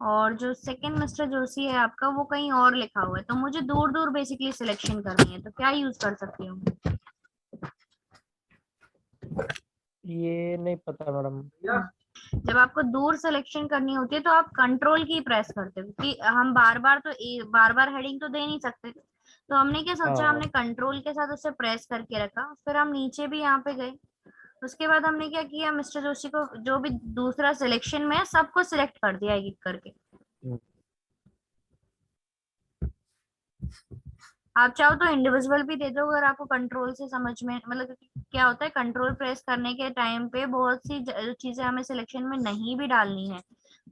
और जो second mister Joshi है आपका वो कहीं और लिखा हुआ है, तो मुझे दूर दूर बेसिकली सिलेक्शन करनी है, तो क्या यूज कर सकती हूँ? ये नहीं पता मैडम। जब आपको दूर सिलेक्शन करनी होती है तो आप कंट्रोल की प्रेस करते हो, कि हम बार बार तो बार बार हेडिंग तो दे नहीं सकते, तो हमने क्या सोचा, हाँ। हमने कंट्रोल के साथ उसे प्रेस करके रखा, फिर हम नीचे भी यहाँ पे गए। उसके बाद हमने क्या किया, मिस्टर जोशी को जो भी दूसरा सिलेक्शन में है सबको सिलेक्ट कर दिया एक एक करके। हम्म। आप चाहो तो इंडिविजुअल भी दे दो, अगर आपको कंट्रोल से समझ में, मतलब क्या होता है, कंट्रोल प्रेस करने के टाइम पे बहुत सी चीजें हमें सिलेक्शन में नहीं भी डालनी है,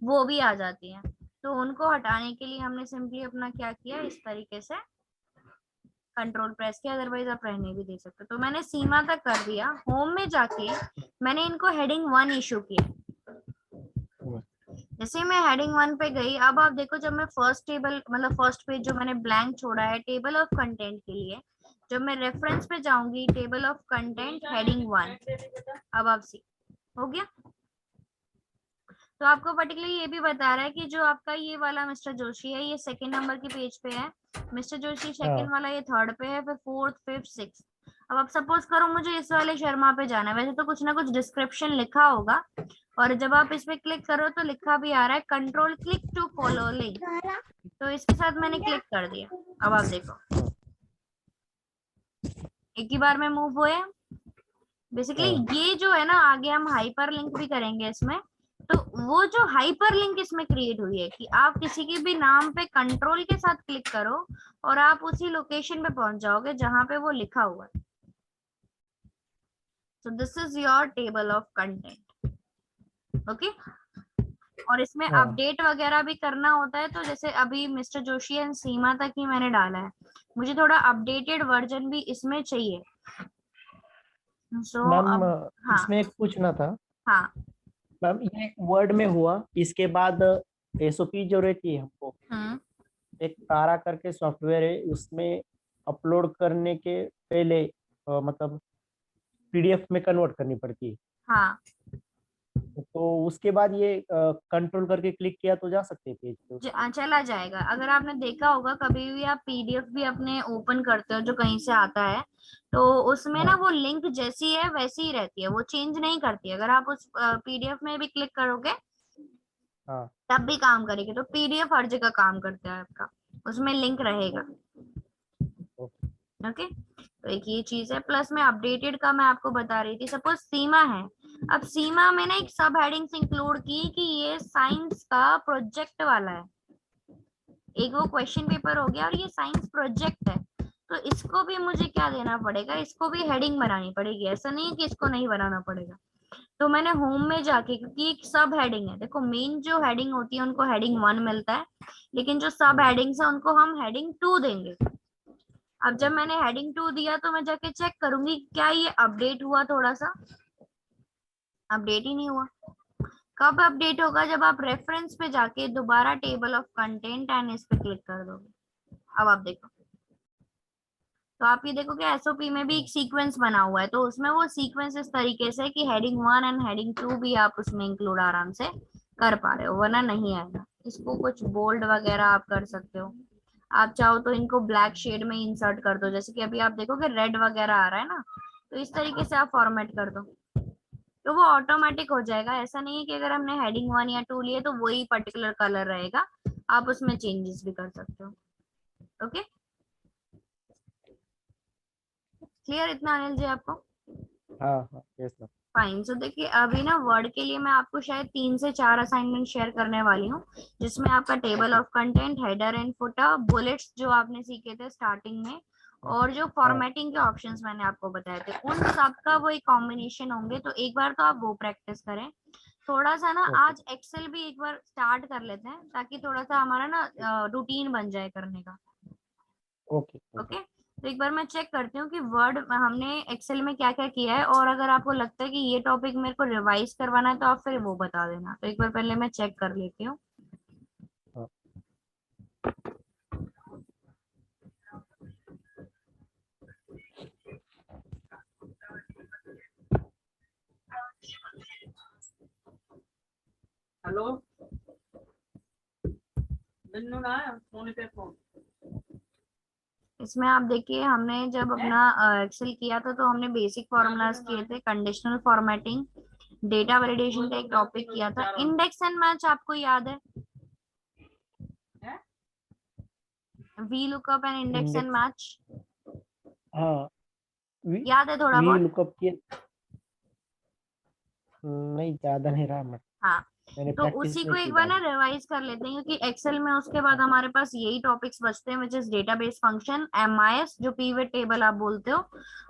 वो भी आ जाती हैं। तो उनको हटाने के लिए हमने सिंपली अपना क्या किया, इस तरीके से कंट्रोल प्रेस किया, अदरवाइज आप रहने भी दे सकते हो। तो मैंने सीमा तक कर दिया, होम में जाके मैंने इनको हेडिंग 1 इशू किया। हम्म। जैसे मैं हेडिंग 1 पे गई, अब आप देखो, जब मैं फर्स्ट टेबल मतलब फर्स्ट पेज जो मैंने ब्लैंक छोड़ा है टेबल ऑफ कंटेंट के लिए, जब मैं रेफरेंस पे जाऊंगी, टेबल ऑफ कंटेंट हेडिंग 1, अब आप सी हो गया। तो आपको पर्टिकुलरली ये भी बता रहा है कि जो आपका ये वाला मिस्टर जोशी है ये सेकंड नंबर की पेज पे है, मिस्टर जोशी हाँ। सेकंड वाला ये थर्ड पे है, फिर फोर्थ फिफ्थ सिक्स। अब आप सपोज करो मुझे इस वाले शर्मा पे जाना है, वैसे तो कुछ ना कुछ डिस्क्रिप्शन लिखा होगा, और जब आप इस पे क्लिक करो तो लिखा भी आ रहा है control click to follow link, तो इसके साथ मैंने क्लिक कर दिया। अब आप देखो हाँ। एक ही बार में मूव हुए। बेसिकली हाँ। ये जो है ना, आगे हम हाइपर लिंक भी करेंगे इसमें, तो वो जो हाइपर लिंक इसमें क्रिएट हुई है कि आप किसी के भी नाम पे कंट्रोल के साथ क्लिक करो और आप उसी लोकेशन पे पहुंच जाओगे जहां पे वो लिखा हुआ है। So this is your table of content. Okay. और इसमें हाँ। अपडेट वगैरह भी करना होता है, तो जैसे अभी मिस्टर जोशी एंड सीमा तक ही मैंने डाला है, मुझे थोड़ा अपडेटेड वर्जन भी इसमें चाहिए। सो मैम अब हाँ। इसमें एक पूछना था। हाँ। मैम ये वर्ड में हुआ, इसके बाद एसओपी जो रहती है हमको, हम्म। एक तारा करके सॉफ्टवेयर है, उसमें अपलोड करने के पहले मतलब पीडीएफ में कन्वर्ट करनी पड़ती है। हाँ। तो उसके बाद ये कंट्रोल करके क्लिक किया तो जा सकते हैं पेज पे उसके। चला जाएगा। अगर आपने देखा होगा कभी भी आप पीडीएफ भी अपने ओपन करते हो जो कहीं से आता है, तो उसमें ना हाँ। वो लिंक जैसी है वैसी ही रहती है, वो चेंज नहीं करती। अगर आप उस पीडीएफ में भी क्लिक करोगे हाँ। तब भी काम करेगी, तो पीडीएफ हर जगह काम करता है आपका, उसमें लिंक रहेगा। ओके। ओके। तो एक ये चीज है, प्लस में अपडेटेड का मैं आपको बता रही थी, सपोज सीमा है। अब सीमा में ना एक सब हेडिंग्स इंक्लूड की कि ये साइंस का प्रोजेक्ट वाला है, एक वो क्वेश्चन पेपर हो गया और ये साइंस प्रोजेक्ट है, तो इसको भी मुझे क्या देना पड़ेगा, इसको भी हेडिंग बनानी पड़ेगी, ऐसा नहीं है कि इसको नहीं बनाना पड़ेगा। तो मैंने होम में जाके, क्योंकि एक सब हेडिंग है, देखो मेन जो हेडिंग होती है उनको हेडिंग 1 मिलता है, लेकिन जो सब हम्म। हेडिंग्स है उनको हम हेडिंग 2 देंगे। अब जब हम्म। मैंने हेडिंग 2 दिया तो मैं जाके चेक करूंगी क्या ये अपडेट हुआ, थोड़ा सा अपडेट ही नहीं हुआ। कब अपडेट होगा, जब आप रेफरेंस पे जाके दोबारा टेबल ऑफ कंटेंट एंड इस पे क्लिक कर दोगे। अब आप देखो, तो आप ये देखो कि एसओपी में भी एक सीक्वेंस बना हुआ है, तो उसमें वो सीक्वेंस इस तरीके से कि हेडिंग 1 एंड हेडिंग 2 भी आप उसमें इंक्लूड आराम से कर पा रहे हो, वरना नहीं आएगा। इसको कुछ बोल्ड वगैरह आप कर सकते हो, आप चाहो तो इनको ब्लैक शेड में इंसर्ट कर दो, जैसे कि अभी आप देखो कि रेड वगैरह आ रहा है ना, तो इस तरीके से आप फॉर्मेट कर दो, तो वो ऑटोमेटिक हो जाएगा। ऐसा नहीं है कि अगर हमने हेडिंग 1 या 2 लिए तो वही पर्टिकुलर कलर रहेगा, आप उसमें चेंजेस भी कर सकते हो। ओके, क्लियर इतना अनिल जी आपको? हाँ। हाँ। Yes ma'am. फाइन। सो देखिए अभी ना वर्ड के लिए मैं आपको शायद 3 से 4 असाइनमेंट शेयर करने वाली हूँ, जिसमें आपका table okay. Of content, header and footer, bullets जो आपने सीखे थे स्टार्टिंग में, और जो हाँ। फॉर्मेटिंग के ऑप्शंस मैंने आपको बताए थे, उन सब का वो एक कॉम्बिनेशन होंगे, तो एक बार तो आप वो प्रैक्टिस करें। थोड़ा सा ना ओके। आज एक्सेल भी एक बार स्टार्ट कर लेते हैं, ताकि थोड़ा सा हमारा ना रूटीन बन जाए करने का। ओके। ओके। ओके। तो एक बार मैं चेक करती हूँ कि वर्ड हमने एक्सेल में क्या क्या किया है, और अगर आपको लगता है कि ये टॉपिक मेरे को रिवाइज करवाना है तो आप फिर वो बता देना। तो एक बार पहले मैं चेक कर लेती हूँ। हाँ। हेलो। इसमें आप देखिए, हमने जब अपना एक्सेल किया था तो हमने बेसिक फॉर्मूलाज किए थे, कंडीशनल फॉर्मेटिंग, डेटा वैलिडेशन का एक टॉपिक किया था, इंडेक्स एंड मैच आपको याद है, V lookup and index and index, match हाँ, वी याद है थोड़ा वी बहुत? लुकअप की नहीं, ज्यादा नहीं रहा हाँ, मैंने तो प्रैक्टिस उसी को नहीं एक की बार ना ज्यादा। रिवाइज कर लेते हैं, क्योंकि एक्सेल में उसके बाद हमारे पास यही टॉपिक्स बचते हैं, which is database function, MIS जो पीवेट टेबल आप बोलते हो,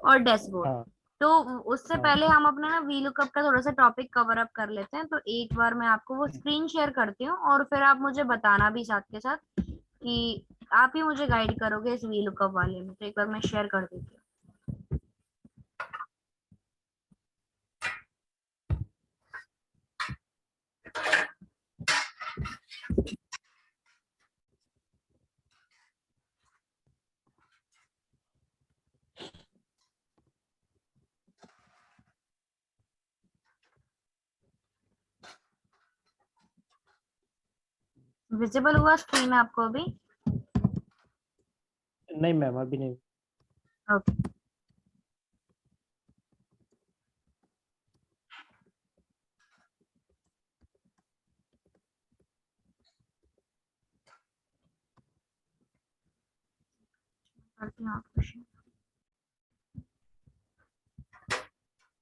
और डैशबोर्ड। हाँ तो उससे हाँ। पहले हम अपना ना वी लुकअप का थोड़ा सा टॉपिक कवर अप कर लेते हैं। तो एक बार मैं आपको वो स्क्रीन शेयर करती हूँ, और फिर आप मुझे बताना भी साथ के साथ कि आप ही मुझे गाइड करोगे इस वी लुकअप वाले में। तो एक बार मैं शेयर कर देती हूँ। विजिबल हुआ स्क्रीन आपको अभी? नहीं मैम, अभी नहीं। ओके, करती हूँ आपको share।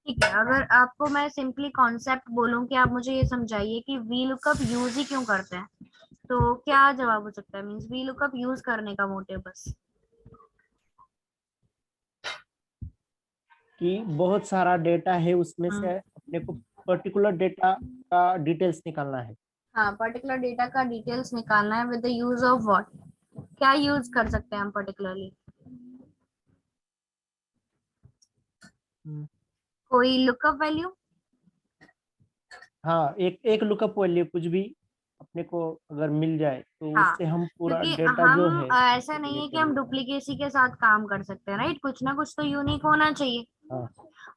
ठीक है, अगर आपको मैं सिंपली कॉन्सेप्ट बोलूं कि आप मुझे ये समझाइए कि वी लुकअप यूज ही क्यों करते हैं, तो क्या जवाब हो सकता है? मींस वी लुकअप यूज करने का मोटिव बस। कि बहुत सारा डेटा है, उसमें हम्म, से अपने को पर्टिकुलर डेटा का डिटेल्स निकालना है। हाँ, पर्टिकुलर डेटा का डिटेल्स निकालना है with the use of what? क्या यूज कर सकते हैं हम पर्टिकुलरली? हम्म। कोई लुकअप वैल्यू? हाँ, एक एक लुकअप वैल्यू कुछ भी अपने को अगर मिल जाए तो हाँ, उससे हम पूरा क्योंकि डेटा जो हम है ऐसा ले नहीं है लेते कि हम हैं। डुप्लीकेसी के साथ काम कर सकते हैं, राइट? कुछ ना कुछ तो यूनिक होना चाहिए। हाँ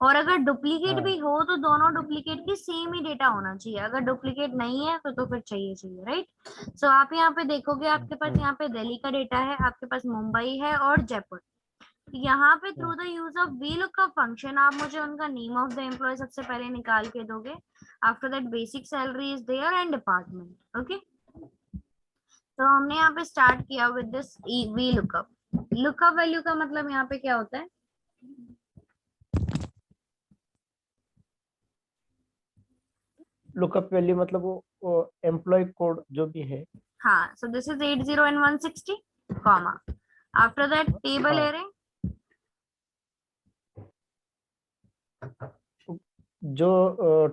और अगर डुप्लीकेट हाँ भी हो तो दोनों डुप्लीकेट की सेम ही डेटा होना चाहिए। अगर डुप्लीकेट नहीं है तो फिर चाहिए, राइट? सो आप यहाँ पे देखोगे, आपके पास हम्म, यहाँ पे दिल्ली का डेटा है, आपके पास मुंबई है और जयपुर। यहाँ पे through hmm, the use of VLOOKUP function आप मुझे उनका नेम ऑफ द एम्प्लॉय सबसे पहले निकाल के दोगे। After that basic salary is there and department. Okay, तो हमने यहाँ पे स्टार्ट किया with this VLOOKUP। Lookup value का मतलब यहाँ पे क्या होता है? लुकअप वैल्यू मतलब वो एम्प्लॉय कोड जो भी है। हाँ, so this is 80 and 160 comma, after that table हाँ, एरे। जो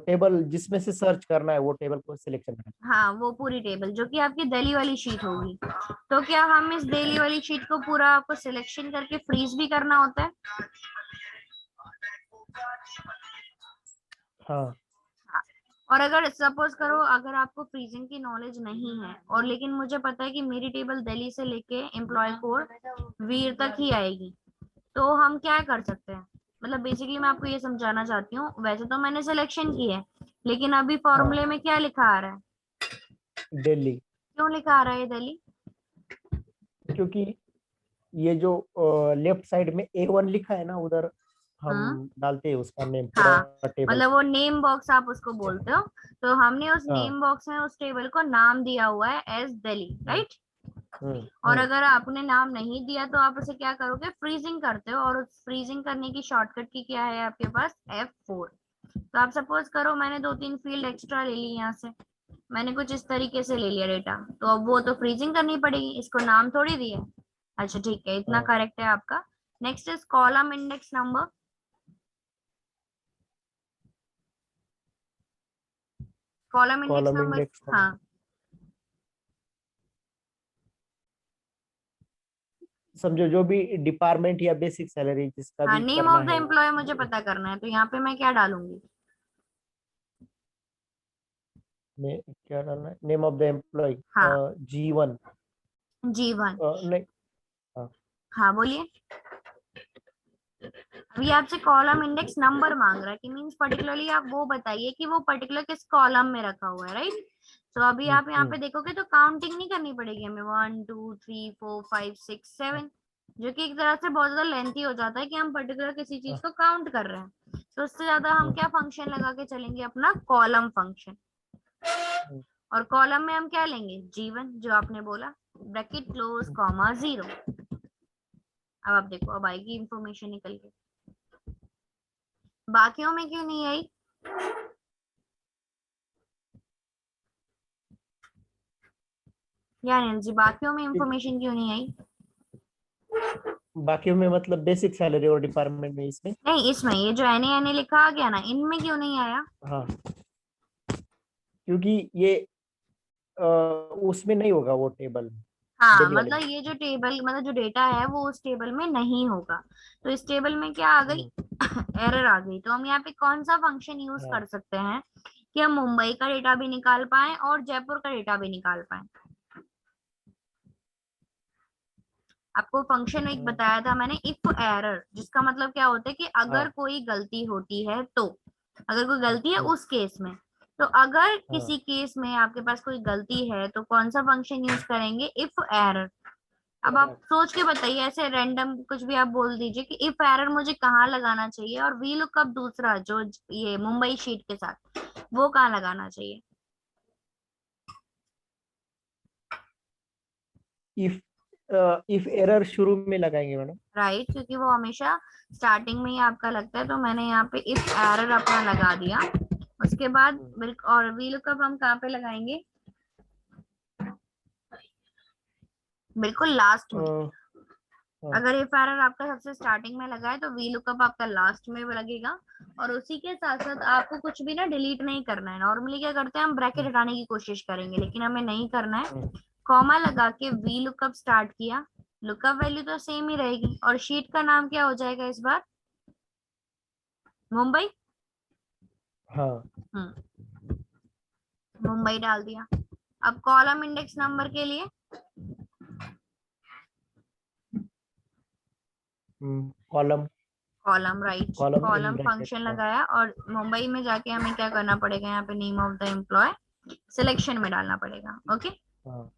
टेबल जिसमें से सर्च करना है वो टेबल को सिलेक्शन करना हाँ, वो पूरी टेबल जो कि आपकी दिल्ली वाली शीट होगी। तो क्या हम इस दिल्ली वाली शीट को पूरा आपको सिलेक्शन करके फ्रीज भी करना होता है? है। हाँ हाँ। और अगर सपोज करो, अगर आपको फ्रीजिंग की नॉलेज नहीं है, और लेकिन मुझे पता है कि मेरी टेबल दिल्ली से लेके एम्प्लॉय कोड वीर तक ही आएगी, तो हम क्या कर सकते हैं? मतलब बेसिकली मैं आपको ये समझाना चाहती हूँ, वैसे तो मैंने सिलेक्शन की है, लेकिन अभी हाँ, फॉर्मूले में क्या लिखा आ रहा है? दिल्ली। क्यों लिखा आ रहा है ये दिल्ली? क्योंकि ये जो लेफ्ट साइड में A1 लिखा है ना, उधर हम हम्म, डालते हैं उसका नेम पूरा हाँ, टेबल मतलब का। वो नेम बॉक्स आप उसको बोलते हो। तो हमने उस हाँ। नेम बॉक्स में उस टेबल को नाम दिया हुआ है एज दिल्ली, हम्म, राइट? हम्म, और हम्म, अगर आपने नाम नहीं दिया तो आप उसे क्या करोगे? फ्रीजिंग करते हो, और उस फ्रीजिंग करने की शॉर्टकट की क्या है आपके पास? F4। तो आप सपोज करो मैंने दो तीन फील्ड एक्स्ट्रा ले ली यहाँ से, मैंने कुछ इस तरीके से ले लिया डेटा, तो अब वो तो फ्रीजिंग करनी पड़ेगी, इसको नाम थोड़ी दिया है। अच्छा, ठीक है, इतना हाँ। करेक्ट है आपका। Next is column index number. Column index column number, index हाँ। समझो जो भी डिपार्टमेंट या बेसिक सैलरी जिसका हाँ, भी नेम करना ऑफ द है एम्प्लॉय मुझे पता करना है, तो यहाँ पे मैं क्या डालूंगी? क्या डालना है? नेम ऑफ द एम्प्लॉय हाँ, G1। G1। नहीं। हाँ हाँ, बोलिए। अभी आपसे कॉलम इंडेक्स नंबर मांग रहा है, कि मींस पर्टिकुलरली आप वो बताइए कि वो पर्टिकुलर किस कॉलम में रखा हुआ है, राइट? तो अभी आप यहाँ पे देखोगे तो काउंटिंग नहीं करनी पड़ेगी हमें 1 2 3 4 5 6 7, जो कि एक तरह से बहुत ज्यादा लेंथी हो जाता है कि हम पर्टिकुलर किसी चीज को काउंट कर रहे हैं। तो उससे ज्यादा हम क्या फंक्शन लगा के चलेंगे, अपना कॉलम फंक्शन। और कॉलम में हम क्या लेंगे, G1 जो आपने बोला, ब्रैकेट क्लोज कॉमा 0। अब आप देखो, अब आएगी इंफॉर्मेशन निकल के। बाकियों में क्यों नहीं आई? या अनिल जी, बाकियों में इंफॉर्मेशन क्यों नहीं आई? बाकियों में मतलब बेसिक सैलरी और डिपार्टमेंट में, इसमें नहीं, इसमें ये जो NA लिखा आ गया ना, इनमें क्यों नहीं आया? हाँ, क्योंकि ये उसमें नहीं होगा वो टेबल, हाँ, डेली वाले में। मतलब ये जो टेबल, मतलब जो डेटा है वो उस टेबल में नहीं होगा। तो इस टेबल में क्या आ गई? एरर आ गई। तो हम यहाँ पे कौन सा फंक्शन यूज हाँ, कर सकते हैं कि हम मुंबई का डेटा भी निकाल पाए और जयपुर का डेटा भी निकाल पाए? आपको फंक्शन एक बताया था मैंने, इफ एरर, जिसका मतलब क्या होता है कि अगर हाँ, कोई गलती होती है तो, अगर कोई गलती है हम्म, उस केस में, तो अगर हाँ, किसी केस में आपके पास कोई गलती है तो कौन सा फंक्शन यूज करेंगे? If error. अब आप सोच के बताइए, ऐसे रैंडम कुछ भी आप बोल दीजिए कि इफ एरर मुझे कहाँ लगाना चाहिए, और वी लुकअप दूसरा जो ये मुंबई शीट के साथ, वो कहाँ लगाना चाहिए? इफ इफ एरर शुरू में लगाएंगे मैडम। राइट, क्योंकि वो हमेशा स्टार्टिंग में ही आपका लगता है। तो मैंने यहाँ पे इफ एरर अपना लगा दिया। उसके बाद और वी लुकअप हम कहाँ पे लगाएंगे? बिल्कुल लास्ट में। हाँ, अगर इफ एरर आपका सबसे स्टार्टिंग में लगा है तो वी लुकअप आपका लास्ट में लगेगा। और उसी के साथ साथ आपको कुछ भी ना डिलीट नहीं करना है। नॉर्मली क्या करते हैं, हम ब्रैकेट हटाने की कोशिश करेंगे, लेकिन हमें नहीं करना है। कॉमा लगा के वी लुकअप स्टार्ट किया, लुकअप वैल्यू तो सेम ही रहेगी, और शीट का नाम क्या हो जाएगा इस बार? मुंबई। हाँ, मुंबई डाल दिया। अब कॉलम इंडेक्स नंबर के लिए column, column, right, column in column bracket, function हाँ, लगाया। और मुंबई में जाके हमें क्या करना पड़ेगा, यहाँ पे name of the employee selection में डालना पड़ेगा। ओके, हाँ,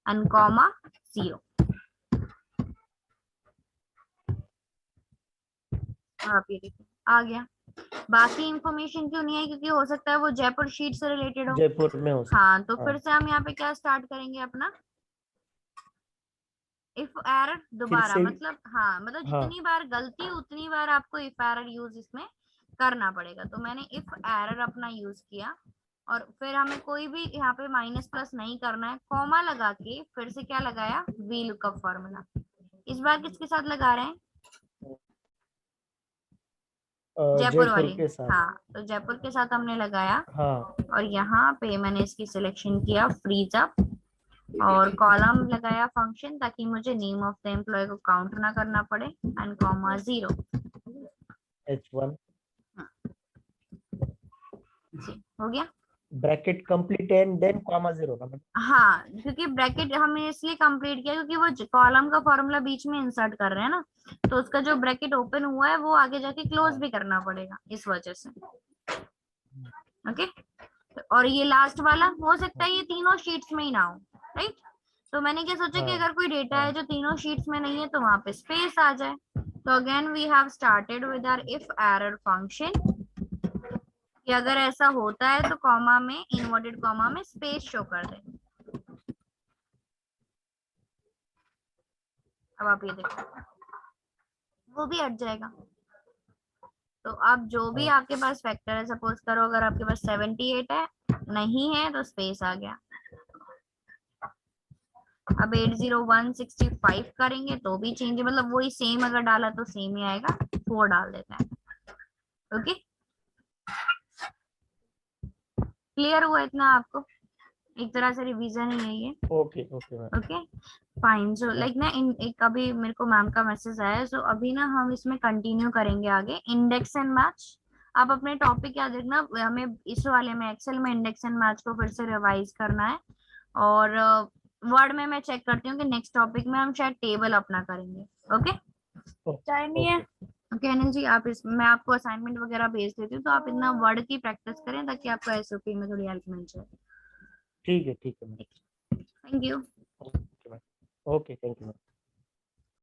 एंड कॉमा 0। आप ये देखिए, आ गया। बाकी इंफॉर्मेशन क्यों नहीं आई? क्योंकि हो सकता है वो जयपुर शीट से रिलेटेड हो। जयपुर में हो हाँ, तो सकता, फिर हाँ, से हम यहाँ पे क्या स्टार्ट करेंगे अपना, इफ एरर फिर दोबारा, से, मतलब हाँ, मतलब हाँ, जितनी बार गलती उतनी बार आपको इफ एरर यूज इसमें करना पड़ेगा। तो मैंने इफ एरर अपना यूज किया। और फिर हमें कोई भी यहाँ पे माइनस प्लस नहीं करना है, कॉमा लगा के फिर से क्या लगाया, वी लुकअप फॉर्मूला। इस बार किसके साथ लगा रहे हैं? जयपुर जयपुर वाली। के साथ, हाँ, तो जयपुर के साथ हमने लगाया। हाँ, और यहाँ पे मैंने इसकी सिलेक्शन किया फ्रीज अप, और कॉलम लगाया फंक्शन, ताकि मुझे नेम ऑफ द एम्प्लॉय को काउंट ना करना पड़े, एंड कॉमा 0। H1, हो गया। Bracket complete and then comma 0 ना मैडम। हाँ, क्योंकि ब्रैकेट हमने इसलिए कंप्लीट किया क्योंकि वो कॉलम का फॉर्मूला बीच में इंसर्ट कर रहे हैं ना, तो उसका जो ब्रैकेट ओपन हुआ है वो आगे जाके क्लोज हाँ, भी करना पड़ेगा, इस वजह से। ओके, और ये लास्ट वाला हो सकता है ये तीनों शीट्स में ही ना हो, राइट? तो मैंने क्या सोचा कि हाँ, अगर कोई डेटा है हाँ, जो तीनों शीट्स में नहीं है तो वहां पे स्पेस आ जाए। तो again we have started with our if error function, कि अगर ऐसा होता है तो कॉमा में, इनवर्टेड कॉमा में स्पेस शो कर दे। अब आप ये देखो, वो भी हट जाएगा। तो अब जो भी हाँ, आपके पास फैक्टर है, सपोज करो अगर आपके पास 78 है, नहीं है तो स्पेस आ गया। अब 80165 करेंगे तो भी चेंज, मतलब वही सेम अगर डाला तो सेम ही आएगा। 4 डाल देते हैं। ओके, क्लियर हुआ इतना आपको? एक तरह से रिवीजन ही है ये। Okay, okay ma'am, okay, fine. So हाँ, लाइक ना, इन एक अभी मेरे को मैम का मैसेज आया है, सो अभी ना हम इसमें कंटिन्यू करेंगे आगे, इंडेक्स एंड मैच। आप अपने टॉपिक याद रखना, हमें इस वाले में एक्सेल में इंडेक्स एंड मैच को फिर से रिवाइज करना है। और वर्ड में मैं चेक करती हूँ कि नेक्स्ट टॉपिक में हम शायद टेबल अपना करेंगे। ओके, टाइम नहीं है। ओके, ओके अनिल जी, आप इस, मैं आपको असाइनमेंट वगैरह भेज देती हूँ, तो आप इतना वर्ड की प्रैक्टिस करें ताकि आपको एसओपी में थोड़ी हेल्प मिल जाए। ठीक है ma'am. Thank you. Okay ma'am. Okay, thank you ma'am.